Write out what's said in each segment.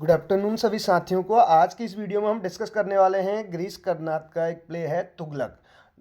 Good afternoon सभी साथियों को। आज की इस वीडियो में हम डिस्कस करने वाले हैं गिरीश कर्नाड का एक प्ले है तुगलक,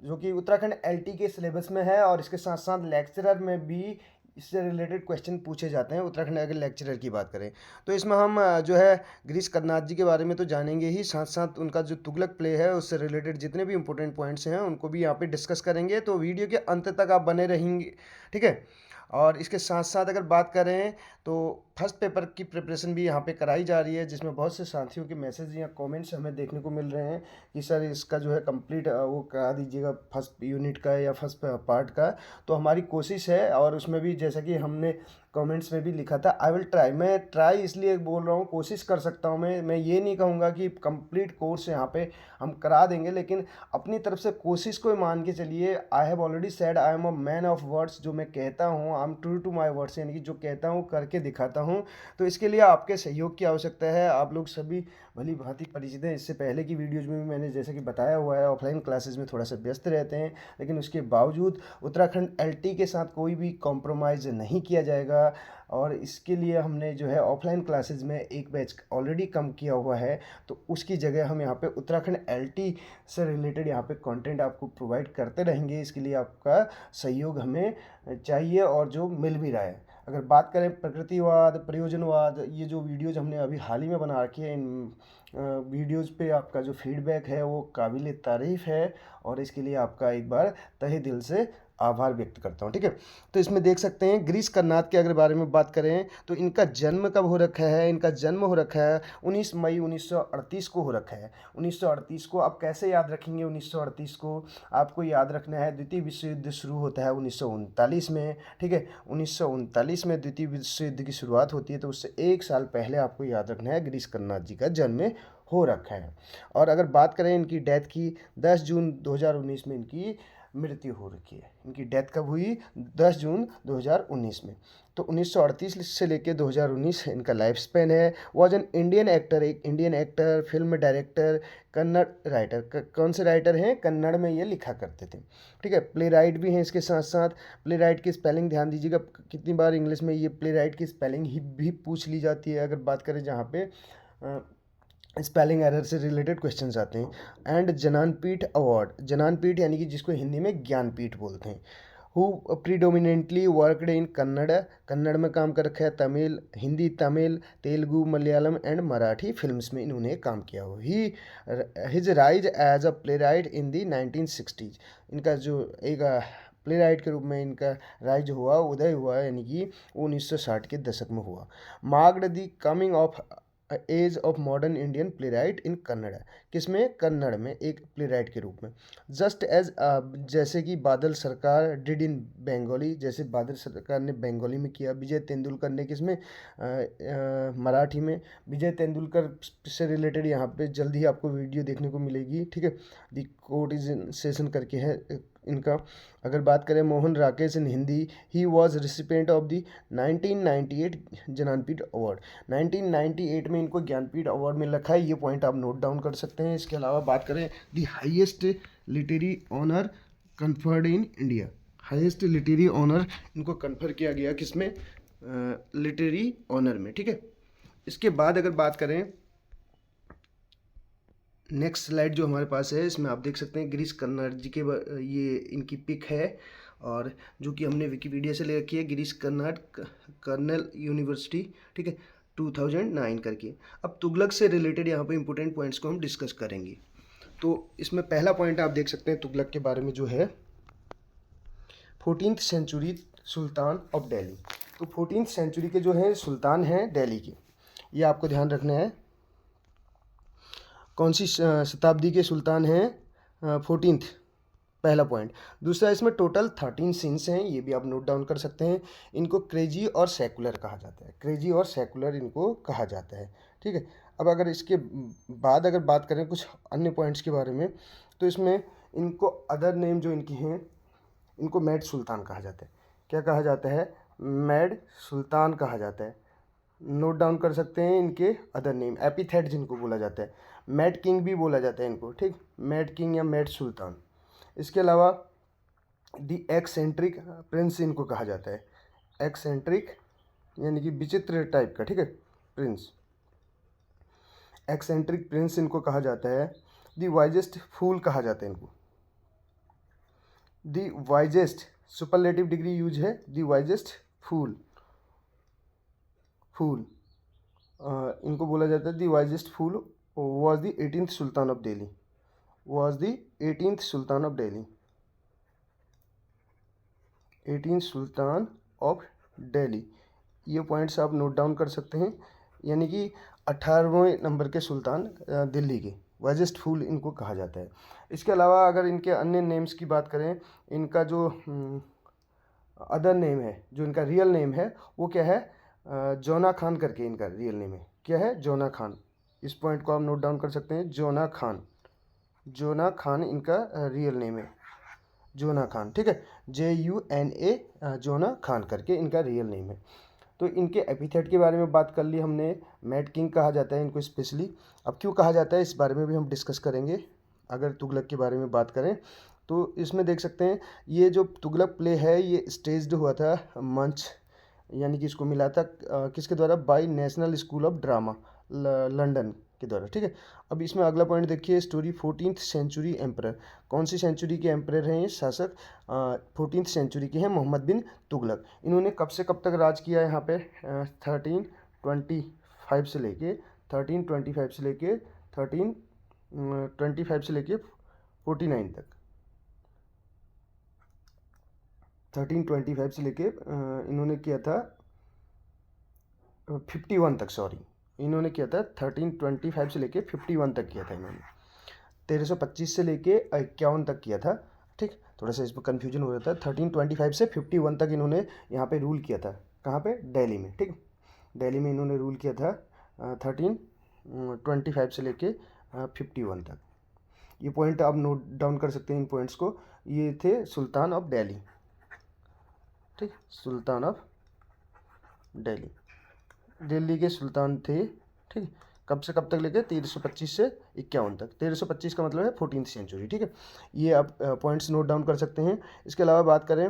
जो कि उत्तराखंड एलटी के सिलेबस में है और इसके साथ साथ लेक्चरर में भी इससे रिलेटेड क्वेश्चन पूछे जाते हैं। उत्तराखंड अगर लेक्चरर की बात करें तो इसमें हम जो है गिरीश कर्नाड जी के बारे में तो जानेंगे ही, साथ साथ उनका जो तुगलक प्ले है उससे रिलेटेड जितने भी इंपॉर्टेंट पॉइंट्स हैं उनको भी यहाँ पे डिस्कस करेंगे। तो वीडियो के अंत तक आप बने रहेंगे, ठीक है। और इसके साथ साथ अगर बात करें तो फर्स्ट पेपर की प्रिपरेशन भी यहाँ पे कराई जा रही है, जिसमें बहुत से साथियों के मैसेज या कमेंट्स हमें देखने को मिल रहे हैं कि सर इसका जो है कंप्लीट वो करा दीजिएगा, फर्स्ट यूनिट का या फर्स्ट पार्ट का। तो हमारी कोशिश है, और उसमें भी जैसा कि हमने कमेंट्स में भी लिखा था, आई विल ट्राई। मैं ट्राई इसलिए बोल रहा हूँ, कोशिश कर सकता हूँ। मैं ये नहीं कहूँगा कि कंप्लीट कोर्स यहाँ पे हम करा देंगे, लेकिन अपनी तरफ से कोशिश को मान के चलिए। I have already said I am a man of words. जो मैं कहता हूँ I am true to my words, यानी कि जो कहता हूँ करके दिखाता हूँ। तो इसके लिए आपके सहयोग की आवश्यकता है। आप लोग सभी भली भांति परिचित हैं, इससे पहले की वीडियोज़ में भी मैंने जैसे कि बताया हुआ है, ऑफलाइन क्लासेस में थोड़ा सा व्यस्त रहते हैं, लेकिन उसके बावजूद उत्तराखंड एलटी के साथ कोई भी कॉम्प्रोमाइज़ नहीं किया जाएगा। और इसके लिए हमने जो है ऑफलाइन क्लासेस में एक बैच ऑलरेडी कम किया हुआ है, तो उसकी जगह हम यहाँ पे उत्तराखंड एलटी से रिलेटेड यहाँ पे कंटेंट आपको प्रोवाइड करते रहेंगे। इसके लिए आपका सहयोग हमें चाहिए, और जो मिल भी रहा है। अगर बात करें प्रकृतिवाद, प्रयोजनवाद, ये जो वीडियोज़ हमने अभी हाल ही में बना रखी है, इन वीडियोज़ पे आपका जो फीडबैक है वो काबिल तारीफ़ है, और इसके लिए आपका एक बार तहे दिल से आभार व्यक्त करता हूँ, ठीक है। तो इसमें देख सकते हैं गिरीश कर्नाड के अगर बारे में बात करें तो इनका जन्म कब हो रखा है। इनका जन्म हो रखा है 19 मई 1938 को हो रखा है। 1938 को आप कैसे याद रखेंगे? 1938 को आपको याद रखना है, द्वितीय विश्व युद्ध शुरू होता है 1939 में, ठीक है। 1939 में द्वितीय विश्व युद्ध की शुरुआत होती है, तो उससे एक साल पहले आपको याद रखना है गिरीश कर्नाड जी का जन्म हो रखा है। और अगर बात करें इनकी डेथ की, 10 जून 2019 में इनकी मृत्यु हो रखी है। इनकी डेथ कब हुई? 10 जून 2019 में। तो 1938 से लेकर 2019 इनका लाइफ स्पेन है। वॉज एन इंडियन एक्टर, एक Indian actor, film director, Kannada writer. कौन से राइटर हैं? कन्नड़ में ये लिखा करते थे, ठीक है। प्ले राइट भी हैं इसके साथ साथ। प्ले राइट की स्पेलिंग ध्यान दीजिएगा, कितनी बार इंग्लिश में ये प्ले राइट की स्पेलिंग ही भी पूछ ली जाती है अगर बात करें जहाँ पे स्पेलिंग एरर से रिलेटेड क्वेश्चंस आते हैं। एंड ज्ञानपीठ अवार्ड, ज्ञानपीठ यानी कि जिसको हिंदी में ज्ञानपीठ बोलते हैं। Who predominantly worked in Kannada, Kannada में काम कर रखा है। तमिल, हिंदी, तमिल, तेलुगु, मलयालम एंड मराठी फिल्म्स में इन्होंने काम किया हो। He his rise as a playwright in the 1960s। इनका जो एक प्ले राइट के रूप में इनका राइज हुआ, उदय हुआ, यानी कि 1960 के दशक में हुआ। Marked the coming of age of modern Indian playwright in Kannada, किसमें? कन्नड़ में एक प्ले राइट के रूप में। जस्ट एज, जैसे कि बादल सरकार डिड इन बंगाली, जैसे बादल सरकार ने बंगाली में किया। विजय तेंदुलकर ने किसमें? मराठी में। विजय तेंदुलकर से रिलेटेड यहाँ पे जल्दी ही आपको वीडियो देखने को मिलेगी, ठीक है। The court is in session करके है इनका। अगर बात करें Mohan Rakesh in Hindi, he was recipient of the 1998 Jnanpith award. 1998 में इनको ज्ञानपीठ अवार्ड मिल रखा है, ये पॉइंट आप नोट डाउन कर सकते हैं। इसके अलावा बात करें the highest literary honour conferred in India, highest literary honour इनको कन्फर किया गया किसमें? लिटरेरी ऑनर में, ठीक है। इसके बाद अगर बात करें नेक्स्ट स्लाइड जो हमारे पास है, इसमें आप देख सकते हैं गिरीश कर्नाड जी के ये इनकी पिक है, और जो कि हमने विकिपीडिया से ले रखी है, गिरीश कर्नाड कर्नल यूनिवर्सिटी, ठीक है, 2009 करके। अब तुगलक से रिलेटेड यहाँ पे इंपॉर्टेंट पॉइंट्स को हम डिस्कस करेंगे। तो इसमें पहला पॉइंट आप देख सकते हैं तुगलक के बारे में जो है, 14th century Sultan of Delhi. तो 14th सेंचुरी के जो है सुल्तान हैं दिल्ली के, ये आपको ध्यान रखना है। कौन सी शताब्दी के सुल्तान हैं? 14th, पहला पॉइंट। दूसरा, इसमें टोटल 13 सीन्स हैं, ये भी आप नोट डाउन कर सकते हैं। इनको क्रेजी और सेकुलर कहा जाता है, क्रेजी और सेकुलर इनको कहा जाता है, ठीक है। अब अगर इसके बाद अगर बात करें कुछ अन्य पॉइंट्स के बारे में, तो इसमें इनको अदर नेम जो इनकी हैं, इनको मैड सुल्तान कहा जाता है। क्या कहा जाता है? मैड सुल्तान कहा जाता है। नोट डाउन कर सकते हैं इनके अदर नेम, एपिथेट जिनको बोला जाता है। मैड किंग भी बोला जाता है इनको, ठीक, मैड किंग या मैड सुल्तान। इसके अलावा दी एक्सेंट्रिक प्रिंस इनको कहा जाता है, एक्सेंट्रिक यानी कि विचित्र टाइप का, ठीक है, प्रिंस। एक्सेंट्रिक प्रिंस इनको कहा जाता है, द वाइजेस्ट फूल कहा जाता है इनको, the wisest superlative degree use है, द वाइजेस्ट फूल, फूल इनको बोला जाता है the wisest fool was the 18th sultan of Delhi, was the 18th sultan of Delhi, 18th sultan of Delhi. ये पॉइंट्स आप नोट डाउन कर सकते हैं, यानी कि 18वें नंबर के सुल्तान दिल्ली के, वाइजेस्ट फूल इनको कहा जाता है। इसके अलावा अगर इनके अन्य नेम्स की बात करें, इनका जो अदर नेम है, जो इनका रियल नेम है वो क्या है, जोना खान करके इनका रियल नेम है, क्या है, जोना खान। इस पॉइंट को आप नोट डाउन कर सकते हैं, जोना खान, जोना खान इनका रियल नेम है, जोना खान, ठीक है, JUNA, जोना खान करके इनका रियल नेम है। तो इनके एपिथेट के बारे में बात कर ली हमने, मैड किंग कहा जाता है इनको स्पेशली। अब क्यों कहा जाता है इस बारे में भी हम डिस्कस करेंगे। अगर तुगलक के बारे में बात करें तो इसमें देख सकते हैं, ये जो तुगलक प्ले है ये स्टेज्ड हुआ था मंच, यानी कि इसको मिला था किसके द्वारा, by national school of drama London के द्वारा, ठीक है। अब इसमें अगला पॉइंट देखिए, स्टोरी 14th सेंचुरी एम्परर, कौन सी सेंचुरी के एम्परर हैं ये शासक, 14th सेंचुरी के हैं मोहम्मद बिन तुगलक। इन्होंने कब से कब तक राज किया यहाँ पे, 1325 से लेके 1325 से लेके 1325 से लेके 49 तक, 1325 से लेके इन्होंने किया था 51 तक, सॉरी इन्होंने किया था 1325 से लेके 51 तक किया था इन्होंने, 1325 से लेके 51 तक किया था, ठीक। थोड़ा सा इसमें कन्फ्यूजन हो रहा था, 1325 से 51 तक इन्होंने यहाँ पे रूल किया था, कहाँ पे, दिल्ली में, ठीक। दिल्ली में इन्होंने रूल किया था 1325 से लेके 51 तक। ये पॉइंट आप नोट डाउन कर सकते हैं इन पॉइंट्स को। ये थे सुल्तान ऑफ दिल्ली, ठीक, सुल्तान ऑफ दिल्ली, दिल्ली के सुल्तान थे, ठीक। कब से कब तक लेके, 1325 से 51 तक, 1325 का मतलब है 14th सेंचुरी, ठीक है। ये आप पॉइंट्स नोट डाउन कर सकते हैं। इसके अलावा बात करें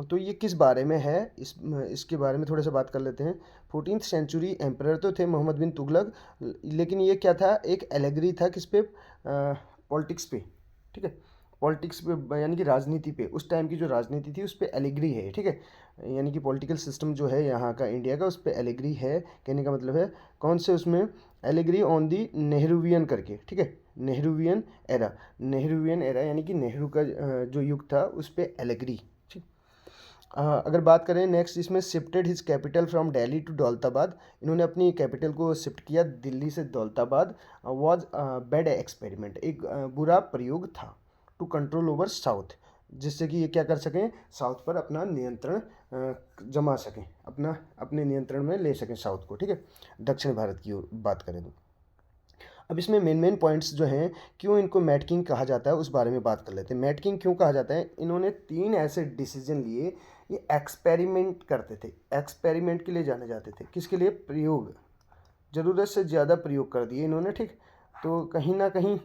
तो ये किस बारे में है, इसके बारे में थोड़ा सा बात कर लेते हैं। 14th सेंचुरी एम्परर तो थे मोहम्मद बिन तुगलक, लेकिन ये क्या था, एक एलेगरी था किस पे, पॉलिटिक्स पे, ठीक है, पॉलिटिक्स पे यानी कि राजनीति पे, उस टाइम की जो राजनीति थी उस पर एलिग्री है, ठीक है, यानी कि पॉलिटिकल सिस्टम जो है यहाँ का इंडिया का, उस पर एलिग्री है, कहने का मतलब है कौन से, उसमें एलिग्री ऑन दी नेहरूवियन करके, ठीक है, नेहरूवियन एरा, नेहरूवियन एरा यानी कि नेहरू का जो युग था उस पर एलिग्री, ठीक। अगर बात करें नेक्स्ट, इसमें shifted his capital from Delhi to Daulatabad, इन्होंने अपनी कैपिटल को शिफ्ट किया दिल्ली से दौलताबाद, वॉज बैड एक्सपेरिमेंट, एक बुरा प्रयोग था, टू कंट्रोल ओवर साउथ, जिससे कि ये क्या कर सकें, साउथ पर अपना नियंत्रण जमा सकें, अपने नियंत्रण में ले सकें साउथ को, ठीक है, दक्षिण भारत की बात करें तो। अब इसमें मेन पॉइंट्स जो हैं, क्यों इनको मैड किंग कहा जाता है उस बारे में बात कर लेते हैं। मैड किंग क्यों कहा जाता है, इन्होंने 3 ऐसे डिसीजन लिए, ये एक्सपेरिमेंट करते थे, एक्सपेरिमेंट के लिए जाने जाते थे, किसके लिए, प्रयोग, ज़रूरत से ज़्यादा प्रयोग कर दिए इन्होंने, ठीक। तो कहीं ना कहीं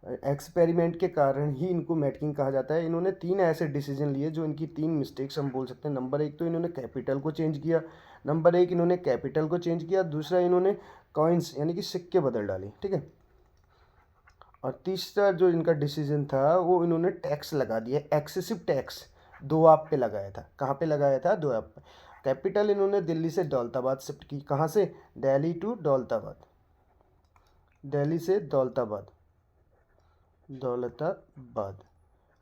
एक्सपेरिमेंट के कारण ही इनको मैड किंग कहा जाता है। इन्होंने 3 ऐसे डिसीजन लिए जो इनकी 3 मिस्टेक्स हम बोल सकते हैं। नंबर 1 तो इन्होंने कैपिटल को चेंज किया, नंबर 1 इन्होंने कैपिटल को चेंज किया, दूसरा इन्होंने कॉइन्स यानी कि सिक्के बदल डाले, ठीक है, और तीसरा जो इनका डिसीजन था वो इन्होंने टैक्स लगा दिया, एक्सेसिव टैक्स दोआब पे लगाया था। कहाँ पे लगाया था, दोआब पे। कैपिटल इन्होंने दिल्ली से दौलताबाद शिफ्ट की, कहाँ से, दिल्ली टू दौलताबाद, दिल्ली से दौलताबाद, दौलताबाद,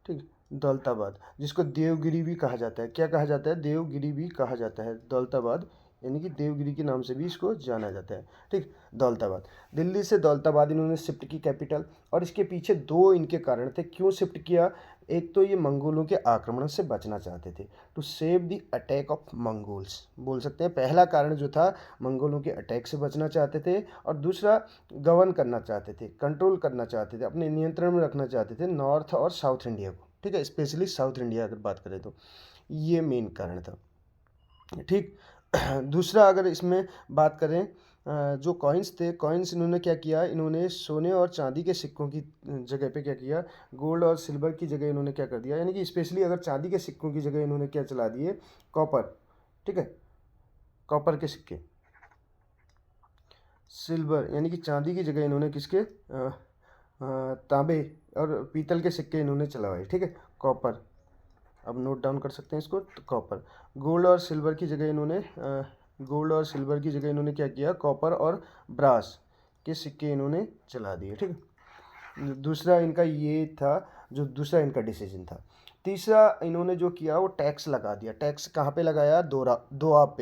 ठीक, दौलताबाद, जिसको देवगिरी भी कहा जाता है, क्या कहा जाता है, देवगिरी भी कहा जाता है, दौलताबाद यानी कि देवगिरी के नाम से भी इसको जाना जाता है, ठीक, दौलताबाद। दिल्ली से दौलताबाद इन्होंने शिफ्ट की कैपिटल, और इसके पीछे 2 इनके कारण थे, क्यों शिफ्ट किया। एक तो ये मंगोलों के आक्रमण से बचना चाहते थे, to save the attack of Mongols, बोल सकते हैं पहला कारण जो था, मंगोलों के अटैक से बचना चाहते थे, और दूसरा गवर्न करना चाहते थे, कंट्रोल करना चाहते थे, अपने नियंत्रण में रखना चाहते थे नॉर्थ और साउथ इंडिया को, ठीक है, स्पेशली साउथ इंडिया अगर बात करें तो ये मेन कारण था, ठीक। दूसरा अगर इसमें बात करें, जो कॉइन्स थे, कॉइन्स इन्होंने क्या किया, इन्होंने सोने और चांदी के सिक्कों की जगह पे क्या किया, गोल्ड और सिल्वर की जगह इन्होंने क्या कर दिया, यानी कि स्पेशली अगर चांदी के सिक्कों की जगह इन्होंने क्या चला दिए, कॉपर, ठीक है, कॉपर के सिक्के। सिल्वर यानी कि चांदी की जगह इन्होंने किसके तांबे और पीतल के सिक्के इन्होंने चलवाए, ठीक है। कॉपर, अब नोट डाउन कर सकते हैं इसको, तो कॉपर। गोल्ड और सिल्वर की जगह इन्होंने क्या किया, कॉपर और ब्रास के सिक्के इन्होंने चला दिए, ठीक है। दूसरा इनका ये था, जो दूसरा इनका डिसीजन था। तीसरा इन्होंने जो किया वो टैक्स लगा दिया। टैक्स कहाँ पे लगाया, दोआब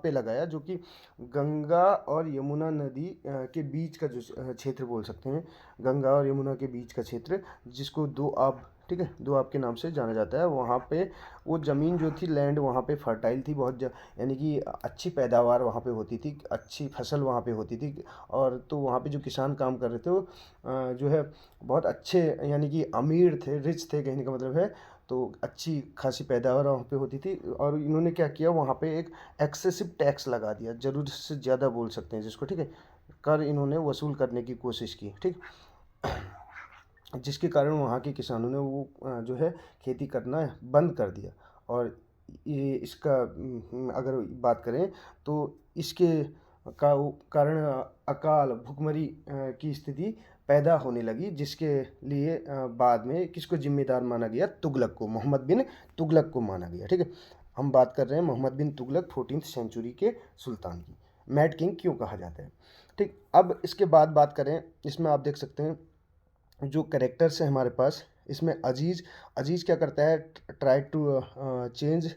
पे लगाया, जो कि गंगा और यमुना नदी के बीच का जो क्षेत्र बोल सकते हैं, गंगा और यमुना के बीच का क्षेत्र, जिसको दोआब, ठीक है, दोआब के नाम से जाना जाता है। वहाँ पे वो ज़मीन जो थी, लैंड वहाँ पे फर्टाइल थी बहुत, यानी कि अच्छी पैदावार वहाँ पे होती थी, अच्छी फसल वहाँ पे होती थी। और तो वहाँ पे जो किसान काम कर रहे थे वो जो है बहुत अच्छे, यानी कि अमीर थे, रिच थे, कहने का मतलब है। तो अच्छी खासी पैदावार वहाँ पे होती थी। और इन्होंने क्या किया, वहाँ पे एक एक्सेसिव टैक्स लगा दिया, ज़रूरत से ज़्यादा बोल सकते हैं जिसको, ठीक है। कर इन्होंने वसूल करने की कोशिश की, ठीक, जिसके कारण वहाँ के किसानों ने वो जो है खेती करना बंद कर दिया। और ये इसका अगर बात करें तो इसके कारण अकाल भुखमरी की स्थिति पैदा होने लगी, जिसके लिए बाद में किसको जिम्मेदार माना गया, तुगलक को, मोहम्मद बिन तुगलक को माना गया, ठीक है। हम बात कर रहे हैं मोहम्मद बिन तुगलक 14वीं सेंचुरी के सुल्तान की। मैड किंग क्यों कहा जाता है, ठीक। अब इसके बाद बात करें, इसमें आप देख सकते हैं जो करेक्टर्स है हमारे पास, इसमें अजीज़ क्या करता है, try to change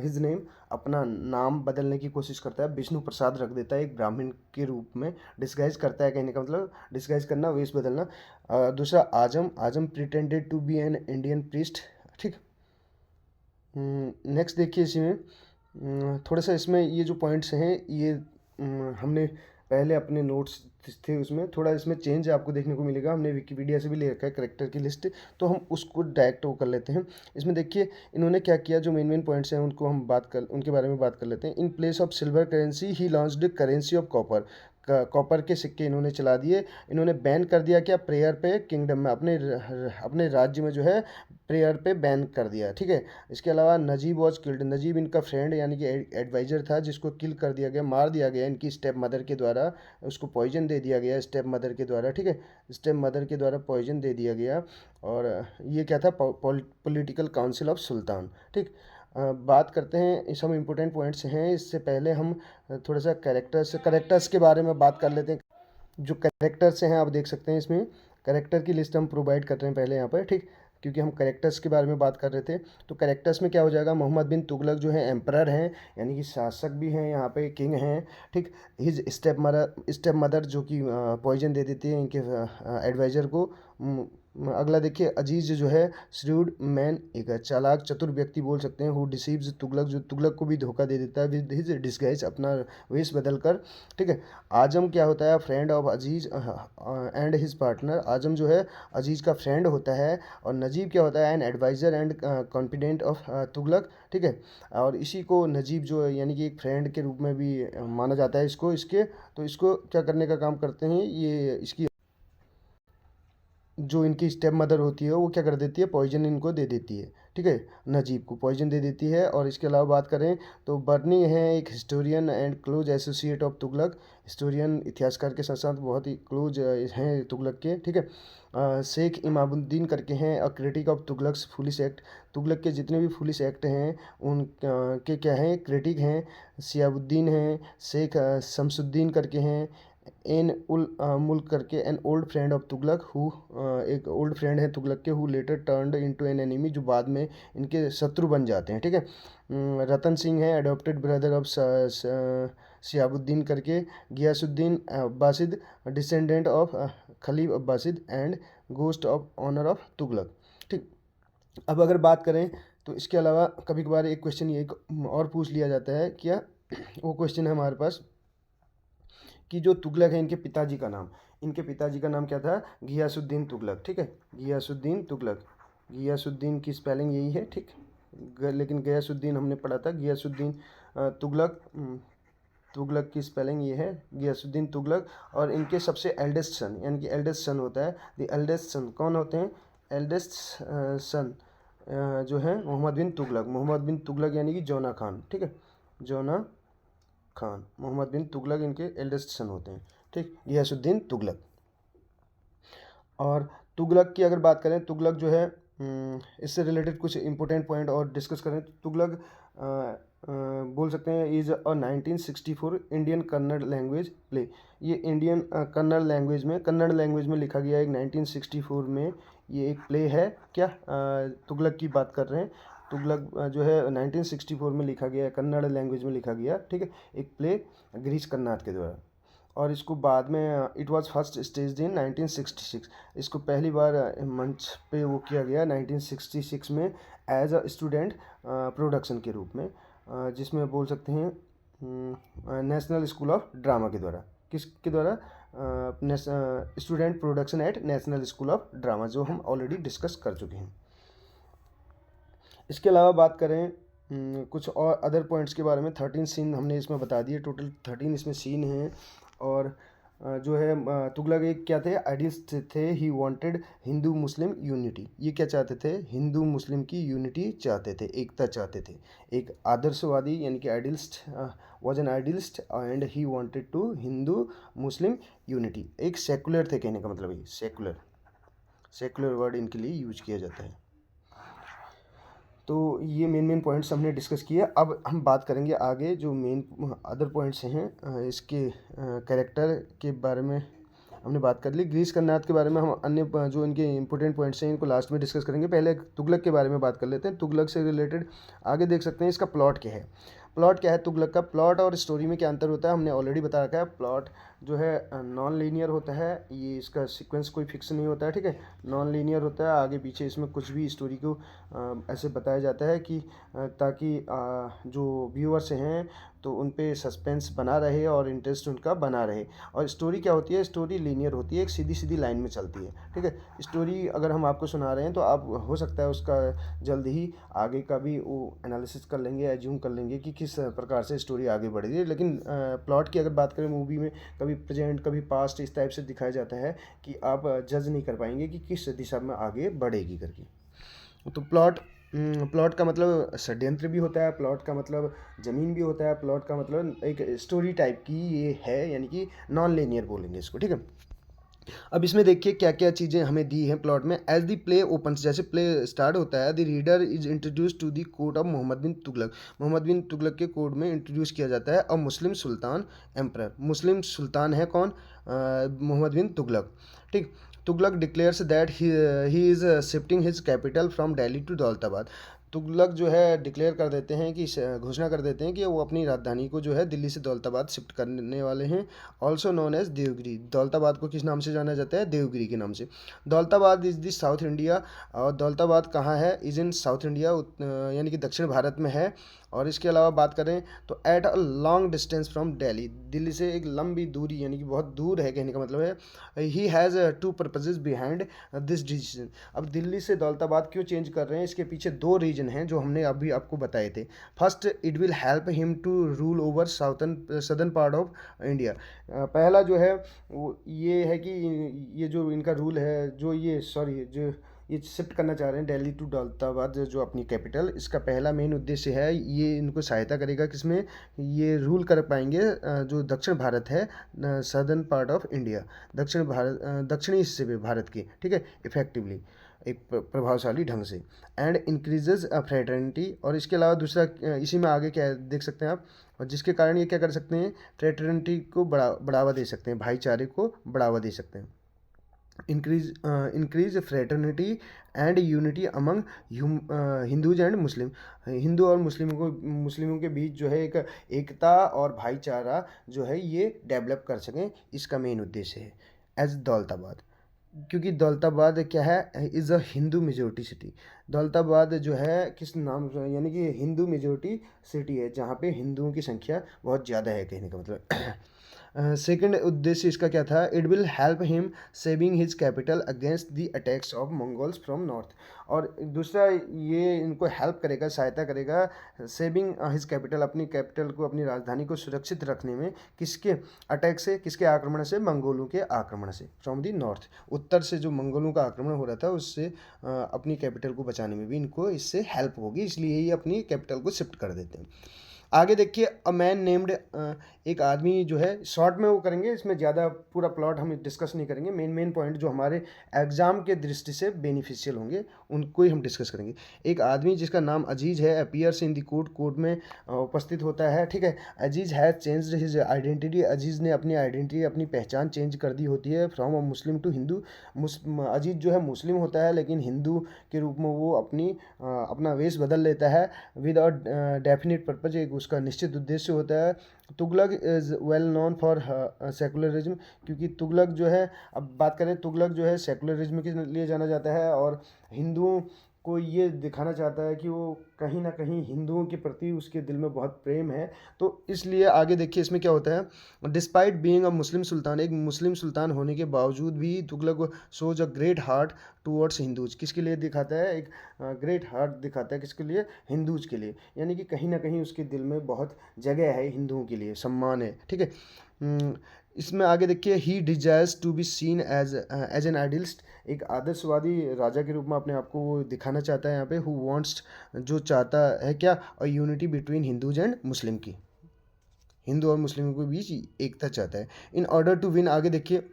his name, अपना नाम बदलने की कोशिश करता है। विष्णु प्रसाद रख देता है एक ब्राह्मण के रूप में, डिस्गाइज करता है, कहने का मतलब डिस्गाइज करना, वेश बदलना। दूसरा Aazam pretended to be an Indian priest, ठीक। नेक्स्ट देखिए, इसमें थोड़ा सा इसमें ये जो पॉइंट्स हैं ये हमने पहले अपने नोट्स थे उसमें थोड़ा इसमें चेंज आपको देखने को मिलेगा। हमने विकिपीडिया से भी ले रखा है करेक्टर की लिस्ट, तो हम उसको डायरेक्ट वो कर लेते हैं। इसमें देखिए इन्होंने क्या किया, जो मेन पॉइंट्स हैं उनको हम उनके बारे में बात कर लेते हैं। In place of silver currency he launched currency of copper, copper के सिक्के इन्होंने चला दिए। इन्होंने बैन कर दिया क्या, प्रेयर पे, किंगडम में, अपने राज्य में जो है प्रेयर पे बैन कर दिया, ठीक है। इसके अलावा नजीब वॉज किल्ड, नजीब इनका फ्रेंड यानी कि एडवाइज़र था, जिसको किल कर दिया गया, मार दिया गया इनकी स्टेप मदर के द्वारा, उसको पॉइजन दे दिया गया स्टेप मदर के द्वारा, ठीक है। स्टेप मदर के द्वारा पॉइजन दे दिया गया। और ये क्या था, पॉलिटिकल काउंसिल ऑफ सुल्तान, ठीक। बात करते हैं, सब इम्पोर्टेंट पॉइंट्स हैं। इससे पहले हम थोड़ा सा करेक्टर्स के बारे में बात कर लेते हैं। जो करेक्टर्स हैं आप देख सकते हैं, इसमें करेक्टर की लिस्ट हम प्रोवाइड कर रहे हैं पहले यहाँ पर, ठीक, क्योंकि हम करेक्टर्स के बारे में बात कर रहे थे। तो करेक्टर्स में क्या हो जाएगा, मोहम्मद बिन तुगलक जो है एम्परर हैं, यानी कि शासक भी हैं, यहाँ पे किंग हैं, ठीक। हिज स्टेप मदर जो कि पॉइजन दे देती है इनके एडवाइज़र को। अगला देखिए, अजीज़ जो है श्रूड मैन, एक चालाक चतुर व्यक्ति बोल सकते हैं, हु डिसीव्स तुगलक, जो तुगलक को भी धोखा दे देता है विद हिज डिस्गाइज, अपना वेश बदल कर, ठीक है। आजम क्या होता है, friend of Aziz and his partner, Aazam जो है अजीज़ का फ्रेंड होता है। और नजीब क्या होता है, an adviser and confidant of Tughlaq, ठीक है। और इसी को नजीब जो है यानी कि एक फ्रेंड के रूप में भी माना जाता है इसको, तो इसको क्या करने का काम करते हैं, ये इसकी जो इनकी स्टेप मदर होती है वो क्या कर देती है, पॉइजन इनको दे देती है, ठीक है, नजीब को पॉइजन दे देती है। और इसके अलावा बात करें तो बर्नी है एक historian and close associate of Tughlaq, historian इतिहासकार के साथ साथ बहुत ही क्लोज हैं तुगलक के, ठीक है। शेख इमामुद्दीन करके हैं, a critic of Tughlaq's foolish act, Tughlaq के जितने भी फुलिस एक्ट हैं उन के क्या हैं, क्रिटिक हैं। सियाबुद्दीन हैं, शेख शमसुद्दीन करके हैं, एन उल मुल्क करके an old friend of Tughlaq, who एक ओल्ड फ्रेंड है तुगलक के, who letter turned into an enemy, जो बाद में इनके शत्रु बन जाते हैं, ठीक है। रतन सिंह है, अडॉप्टेड ब्रदर ऑफ शिहाबुद्दीन करके, Ghiyasuddin Abbasid, descendant of caliph Abbasid and guest of honour of Tughlaq, ठीक। अब अगर बात करें तो इसके अलावा कभी कभार एक क्वेश्चन ये और पूछ लिया जाता है, क्या वो क्वेश्चन है हमारे पास कि जो तुगलक है इनके पिताजी का नाम क्या था, घियासुद्दीन तुगलक, ठीक है। घियासुद्दीन तुगलक, घियासुद्दीन की स्पेलिंग यही है, ठीक। लेकिन गयासुद्दीन हमने पढ़ा था, घियासुद्दीन तुगलक की स्पेलिंग ये है, घियासुद्दीन तुगलक। और इनके सबसे एल्डेस्ट सन, यानी कि एल्डेस्ट सन होता है, द एल्डेस्ट सन कौन होते हैं, एल्डेस्ट सन जो है मोहम्मद बिन तुगलक यानी कि जौना खान, ठीक है, जौना खान। मोहम्मद बिन तुगलक इनके एल्डेस्ट सन होते हैं, ठीक, गियासुद्दीन तुगलक। और तुगलक की अगर बात करें, तुगलक जो है इससे रिलेटेड कुछ इंपॉर्टेंट पॉइंट और डिस्कस करें तो तुगलक बोल सकते हैं is a 1964 Indian Kannada language play. ये इंडियन कन्नड़ लैंग्वेज में लिखा गया एक 1964 में ये एक प्ले है। क्या तुगलक की बात कर रहे हैं। तुगलक जो है 1964 में लिखा गया है, कन्नड़ लैंग्वेज में लिखा गया, ठीक है, एक प्ले गिरीश कर्नाड के द्वारा। और इसको बाद में इट वाज फर्स्ट स्टेज इन 1966। इसको पहली बार मंच पे वो किया गया 1966 में एज अ स्टूडेंट प्रोडक्शन के रूप में, जिसमें बोल सकते हैं नेशनल स्कूल ऑफ ड्रामा के द्वारा। किसके द्वारा? Student production at national school of drama, जो हम ऑलरेडी डिस्कस कर चुके हैं। इसके अलावा बात करें कुछ और अदर पॉइंट्स के बारे में, 13 सीन हमने इसमें बता दिए, टोटल 13 इसमें सीन हैं। और जो है तुगलक एक क्या थे? आइडियलिस्ट थे। He wanted Hindu Muslim unity. ये क्या चाहते थे? हिंदू मुस्लिम की यूनिटी चाहते थे, एकता चाहते थे। एक आदर्शवादी यानी कि idealist, was an idealist and he wanted to Hindu Muslim unity. एक सेकुलर थे, कहने का मतलब ये सेकुलर वर्ड इनके लिए यूज किया जाता है। तो ये मेन पॉइंट्स हमने डिस्कस किए। अब हम बात करेंगे आगे जो मेन अदर पॉइंट्स हैं। इसके कैरेक्टर के बारे में हमने बात कर ली। गिरीश कर्नाड के बारे में हम अन्य जो इनके इंपॉर्टेंट पॉइंट्स हैं इनको लास्ट में डिस्कस करेंगे। पहले तुगलक के बारे में बात कर लेते हैं। तुगलक से रिलेटेड आगे देख सकते हैं इसका प्लॉट क्या है। तुगलक का प्लॉट और स्टोरी में क्या अंतर होता है हमने ऑलरेडी बता रखा है। प्लॉट जो है नॉन लीनियर होता है, ये इसका सीक्वेंस कोई फिक्स नहीं होता है, ठीक है, नॉन लीनियर होता है। आगे पीछे इसमें कुछ भी स्टोरी को ऐसे बताया जाता है कि ताकि जो व्यूअर्स हैं तो उन पे सस्पेंस बना रहे और इंटरेस्ट उनका बना रहे। और स्टोरी क्या होती है? स्टोरी लीनियर होती है, एक सीधी सीधी लाइन में चलती है, ठीक है। स्टोरी अगर हम आपको सुना रहे हैं तो आप हो सकता है उसका जल्द ही आगे का भी वो एनालिसिस कर लेंगे, एज्यूम कर लेंगे कि किस प्रकार से स्टोरी आगे बढ़ेगी। लेकिन प्लॉट की अगर बात करें मूवी में, कभी प्रेजेंट कभी पास्ट इस टाइप से दिखाया जाता है कि आप जज नहीं कर पाएंगे कि किस दिशा में आगे बढ़ेगी करके। तो प्लॉट का मतलब षड्यंत्र भी होता है, प्लॉट का मतलब ज़मीन भी होता है, प्लॉट का मतलब एक स्टोरी टाइप की ये है, यानी कि नॉन लीनियर बोलेंगे इसको, ठीक है। अब इसमें देखिए क्या क्या चीज़ें हमें दी हैं प्लॉट में। एज द प्ले ओपन्स, जैसे प्ले स्टार्ट होता है, the reader is introduce to the court of Muhammad bin Tughlaq. Muhammad bin Tughlaq के कोर्ट में इंट्रोड्यूस किया जाता है। और मुस्लिम सुल्तान एम्परर, मुस्लिम सुल्तान है कौन? मोहम्मद बिन तुगलक, ठीक। Tughlaq declares that he is shifting his capital from Delhi to Daulatabad. Tughlaq जो है डिक्लेयर कर देते हैं कि घोषणा कर देते हैं कि वो अपनी राजधानी को जो है दिल्ली से दौलताबाद शिफ्ट करने वाले हैं। Also known as Devagiri. Daulatabad को किस नाम से जाना जाता है? देवगिरी के नाम से। Daulatabad is the south India. और दौलताबाद कहाँ है? इज़ इन साउथ इंडिया, यानी कि दक्षिण भारत में है। और इसके अलावा बात करें तो at a long distance from Delhi, Delhi से एक लंबी दूरी, यानी कि बहुत दूर है, कहने का मतलब है। He has two purposes behind this decision. अब दिल्ली से दौलताबाद क्यों चेंज कर रहे हैं? इसके पीछे दो रीजन हैं जो हमने अभी आपको बताए थे। First, it will help him to rule over southern part of India. पहला जो है वो ये है कि ये जो इनका रूल है, जो ये शिफ्ट करना चाह रहे हैं दिल्ली टू दौलताबाद, जो अपनी कैपिटल, इसका पहला मेन उद्देश्य है ये इनको सहायता करेगा किसमें? ये रूल कर पाएंगे जो दक्षिण भारत है, सदर्न पार्ट ऑफ इंडिया, दक्षिणी हिस्से में भारत के, ठीक है, इफेक्टिवली, एक प्रभावशाली ढंग से। And increases fraternity. और इसके अलावा दूसरा इसी में आगे क्या देख सकते हैं आप, और जिसके कारण ये क्या कर सकते हैं? फ्रेटर्निटी को बढ़ावा दे सकते हैं, भाईचारे को बढ़ावा दे सकते हैं। Increase fraternity and unity among Hindus and Muslim. Hindu और मुस्लिमों के बीच जो है एक एकता और भाईचारा जो है ये डेवलप कर सकें, इसका मेन उद्देश्य है एज दौलताबाद। क्योंकि दौलताबाद क्या है? Is a Hindu majority city. Daulatabad जो है किस नाम से, यानी कि हिंदू मेजोरिटी सिटी है, जहाँ पे हिंदुओं की संख्या बहुत ज़्यादा है, कहने का मतलब। सेकंड उद्देश्य इसका क्या था? It will help him saving his capital against the attacks of Mongols from north. और दूसरा ये इनको हेल्प करेगा, सहायता करेगा, सेविंग हिज कैपिटल, अपनी कैपिटल को, अपनी राजधानी को सुरक्षित रखने में। किसके अटैक से? किसके आक्रमण से? मंगोलों के आक्रमण से, फ्रॉम द नॉर्थ, उत्तर से जो मंगोलों का आक्रमण हो रहा था उससे अपनी कैपिटल को बचाने में भी इनको इससे हेल्प होगी, इसलिए ये अपनी कैपिटल को शिफ्ट कर देते हैं। आगे देखिए अ मैन नेम्ड, एक आदमी जो है, शॉर्ट में वो करेंगे, इसमें ज़्यादा पूरा प्लॉट हम डिस्कस नहीं करेंगे, मेन पॉइंट जो हमारे एग्जाम के दृष्टि से बेनिफिशियल होंगे उनको ही हम डिस्कस करेंगे। एक आदमी जिसका नाम अजीज है अपीयर्स इन द कोर्ट में उपस्थित होता है, ठीक है। अजीज हैज़ चेंज्ड हिज आइडेंटिटी, अजीज ने अपनी आइडेंटिटी, अपनी पहचान चेंज कर दी होती है from a Muslim to Hindu. Aziz जो है मुस्लिम होता है लेकिन हिंदू के रूप में वो अपना वेश बदल लेता है विद अ डेफिनेट पर्पज, एक उसका निश्चित उद्देश्य होता है। Tughlaq is well known for secularism, क्योंकि तुगलक जो है, अब बात करें, तुगलक जो है सेकुलरिज्म के लिए जाना जाता है और हिंदुओं को ये दिखाना चाहता है कि वो कहीं ना कहीं हिंदुओं के प्रति उसके दिल में बहुत प्रेम है। तो इसलिए आगे देखिए इसमें क्या होता है, डिस्पाइट बीइंग अ मुस्लिम सुल्तान, एक मुस्लिम सुल्तान होने के बावजूद भी Tughlaq shows a great heart towards Hindus, किसके लिए दिखाता है, एक ग्रेट हार्ट दिखाता है, किसके लिए, हिंदूज के लिए, यानी कि कहीं ना कहीं उसके दिल में बहुत जगह है हिंदुओं के लिए, सम्मान है, ठीक है। इसमें आगे देखिए he desires to be seen as an idealist, एक आदर्शवादी राजा के रूप में अपने आप को वो दिखाना चाहता है यहाँ पे, हु वांट्स, जो चाहता है क्या, और unity between Hindus and Muslim की, हिंदू और मुस्लिमों के बीच एकता चाहता है। इन ऑर्डर टू विन, आगे देखिए,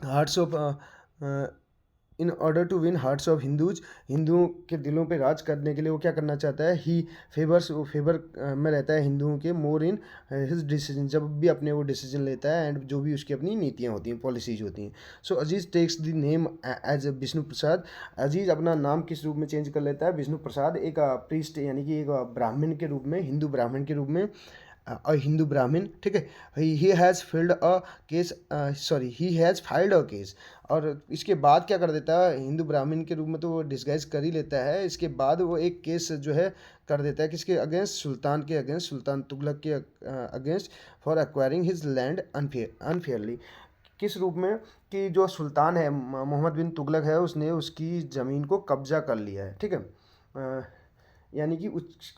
hearts of in order to win hearts of Hindus, हिंदुओं के दिलों पे राज करने के लिए वो क्या करना चाहता है, ही फेवर्स, वो फेवर में रहता है हिंदुओं के, मोर इन हिज डिसीजन, जब भी अपने वो डिसीजन लेता है एंड जो भी उसकी अपनी नीतियाँ होती हैं, पॉलिसीज होती हैं। So Aziz takes the name as Vishnu Prasad, Aziz अपना नाम किस रूप में चेंज कर लेता है, विष्णु प्रसाद, एक प्रीस्ट यानी कि एक ब्राह्मण के रूप में, हिंदू ब्राह्मण के रूप में, हिंदू ब्राह्मण, ठीक है। He has filled a case, sorry he has filed a case, और इसके बाद क्या कर देता है, हिंदू ब्राह्मण के रूप में तो वो डिस्गाइज कर ही लेता है, इसके बाद वो एक केस जो है कर देता है, किसके अगेंस्ट, सुल्तान के अगेंस्ट, सुल्तान तुगलक के against, for acquiring his land unfairly, किस रूप में, कि जो सुल्तान है मोहम्मद बिन तुगलक है, उसने उसकी ज़मीन को कब्जा कर लिया है, ठीक है। यानी कि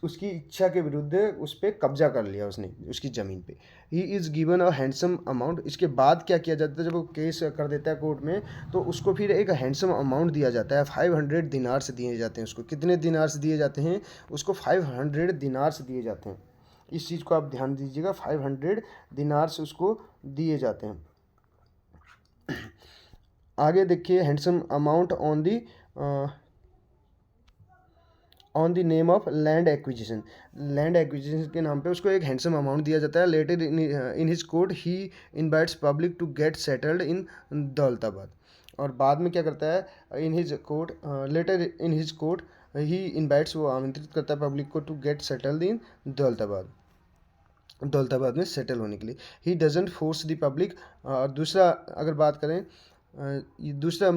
उसकी इच्छा के विरुद्ध उस पर कब्जा कर लिया उसने, उसकी ज़मीन पे। He is given a handsome amount, इसके बाद क्या किया जाता है, जब वो केस कर देता है कोर्ट में, तो उसको फिर एक हैंडसम अमाउंट दिया जाता है, 500 दिनार्स दिए जाते हैं उसको, कितने दिनार्स दिए जाते हैं उसको, 500 दिनार्स दिए जाते हैं, इस चीज़ को आप ध्यान दीजिएगा, 500 दिनार्स उसको दिए जाते हैं। आगे देखिए, handsome amount on the name of land acquisition, land acquisition के नाम पे उसको एक हैंडसम अमाउंट दिया जाता है। Later in his court he invites public to get settled in Daulatabad, और बाद में क्या करता है, in his court, later in his court he invites, वो आमंत्रित करता है पब्लिक को to get settled in Daulatabad, Daulatabad में सेटल होने के लिए। He doesn't force the public, और दूसरा अगर बात करें, ये दूसरा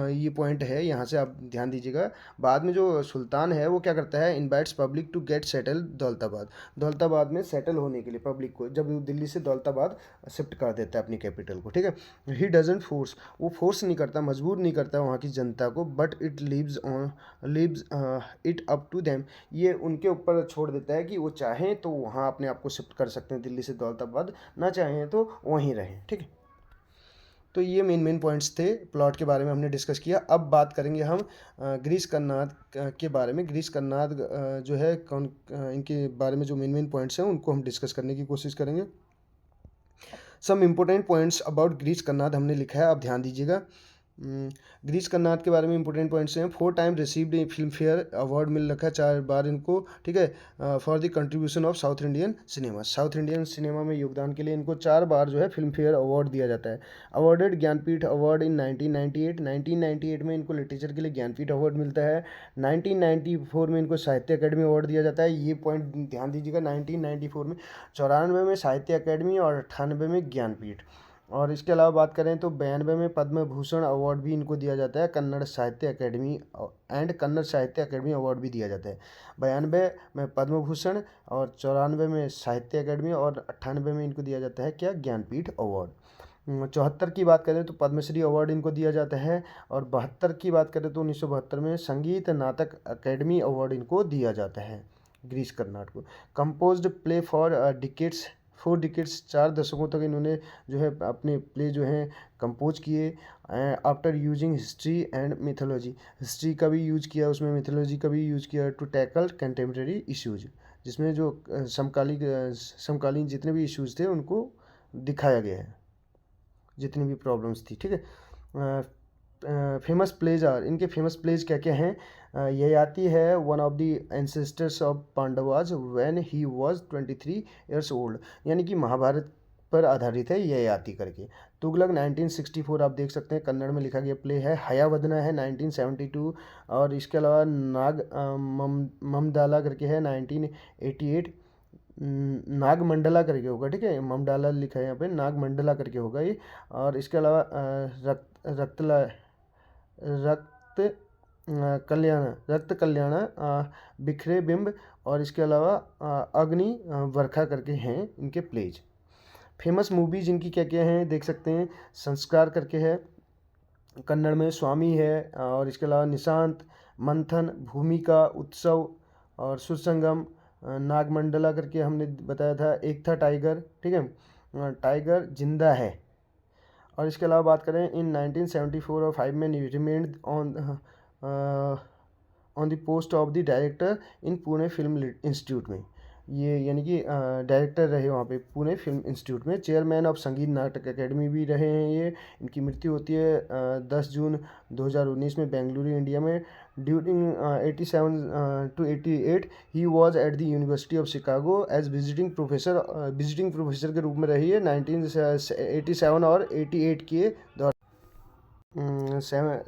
ये पॉइंट है, यहाँ से आप ध्यान दीजिएगा, बाद में जो सुल्तान है वो क्या करता है, invites public to get settle Daulatabad, Daulatabad में सेटल होने के लिए पब्लिक को, जब वो दिल्ली से दौलताबाद शिफ्ट कर देता है अपनी कैपिटल को, ठीक है। ही डजेंट फोर्स, वो फोर्स नहीं करता, मजबूर नहीं करता वहाँ की जनता को, but it leaves it up to them, ये उनके ऊपर छोड़ देता है कि वो चाहें तो वहाँ अपने आप को शिफ्ट कर सकते हैं दिल्ली से दौलताबाद, ना चाहें तो वहीं रहें, ठीक है। तो ये मेन पॉइंट्स थे, प्लॉट के बारे में हमने डिस्कस किया। अब बात करेंगे हम ग्रीस कर्नाद के बारे में। ग्रीस कर्नाद जो है कौन, इनके बारे में जो मेन पॉइंट्स हैं उनको हम डिस्कस करने की कोशिश करेंगे। Some important points about Girish Karnad हमने लिखा है, आप ध्यान दीजिएगा। ग्रीस कर्नाद के बारे में इंपॉर्टेंट पॉइंट्स हैं, 4 time received Filmfare award मिल रखा है, 4 बार इनको, ठीक है, for the contribution of south Indian cinema, south Indian cinema में योगदान के लिए इनको 4 बार जो है फिल्म फेयर अवार्ड दिया जाता है। अवार्डेड ज्ञानपीठ अवार्ड इन 1998 में इनको लिटरेचर के लिए ज्ञानपीठ अवार्ड मिलता है। 1994 में इनको साहित्य अकेडमी अवार्ड दिया जाता है, ये पॉइंट ध्यान दीजिएगा, 1994 में, 94 में साहित्य अकेडमी और 98 में ज्ञानपीठ। और इसके अलावा बात करें तो 92 में पद्म भूषण अवार्ड भी इनको दिया जाता है, कन्नड़ साहित्य अकेडमी एंड कन्नड़ साहित्य अकेडमी अवार्ड भी दिया जाता है। 92 में पद्म भूषण और 94 में साहित्य अकेडमी और 98 में इनको दिया जाता है क्या, ज्ञानपीठ अवार्ड। 74 की बात करें तो पद्मश्री अवार्ड इनको दिया जाता है, और 72 की बात करें तो 1972 में संगीत नाटक अकेडमी अवार्ड इनको दिया जाता है ग्रीस कर्नाड को। Composed play for decades, 4 decades, 4 दशकों तक इन्होंने जो है अपने प्ले जो हैं कंपोज किए। After using history and mythology, history का भी यूज किया उसमें, मिथोलॉजी का भी यूज किया, टू टैकल कंटेम्प्रेरी इश्यूज, जिसमें जो समकालीन जितने भी इश्यूज़ थे उनको दिखाया गया है, जितनी भी प्रॉब्लम्स थी, ठीक है। फेमस प्लेज इनके फेमस प्लेज क्या क्या हैं? ययाति है one of the ancestors of Pandavas when he was 23 years old, यानी कि महाभारत पर आधारित है ययाति करके। तुगलक 1964 आप देख सकते हैं, कन्नड़ में लिखा गया प्ले है। हयावदना है 1972, और इसके अलावा ममदाला करके है 1988। नागमंडला करके होगा, ठीक है, ममडाला लिखा है यहाँ पे, नागमंडला करके होगा ये। और इसके अलावा रक्त कल्याण, बिखरे बिंब, और इसके अलावा अग्नि वर्षा करके हैं इनके प्लेज। फेमस मूवीज इनकी क्या क्या हैं देख सकते हैं। संस्कार करके है कन्नड़ में, स्वामी है, और इसके अलावा निशांत, मंथन, भूमिका, उत्सव, और सुरसंगम, नागमंडला करके हमने बताया था। एक था टाइगर, ठीक है, टाइगर जिंदा है। और इसके अलावा बात करें इन 1974 और 5 में remained on the post of the director in Pune film institute में, ये यानी कि डायरेक्टर रहे वहाँ पे पुणे फिल्म इंस्टीट्यूट में। चेयरमैन ऑफ संगीत नाटक अकेडमी भी रहे हैं ये। इनकी मृत्यु होती है 10 जून 2019 में बेंगलुरु, इंडिया में। During 87 to 88 he was at the university of Chicago as visiting professor के रूप में रही है 1987 और 88 के दौरान।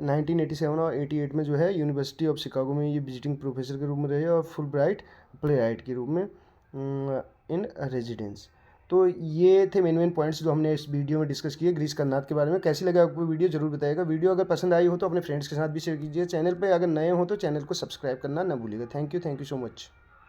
1987 और 88 में जो है यूनिवर्सिटी ऑफ शिकागो में ये विजिटिंग प्रोफेसर के रूप में रहे, और फुल ब्राइट प्ले राइट के रूप में इन रेजिडेंस। तो ये थे मेन पॉइंट्स जो हमने इस वीडियो में डिस्कस किए ग्रीस कर्नाड के बारे में। कैसी लगा आपको वीडियो जरूर बताइएगा। वीडियो अगर पसंद आई हो तो अपने फ्रेंड्स के साथ भी शेयर कीजिए। चैनल पे अगर नए हो तो चैनल को सब्सक्राइब करना ना भूलिएगा। Thank you so much.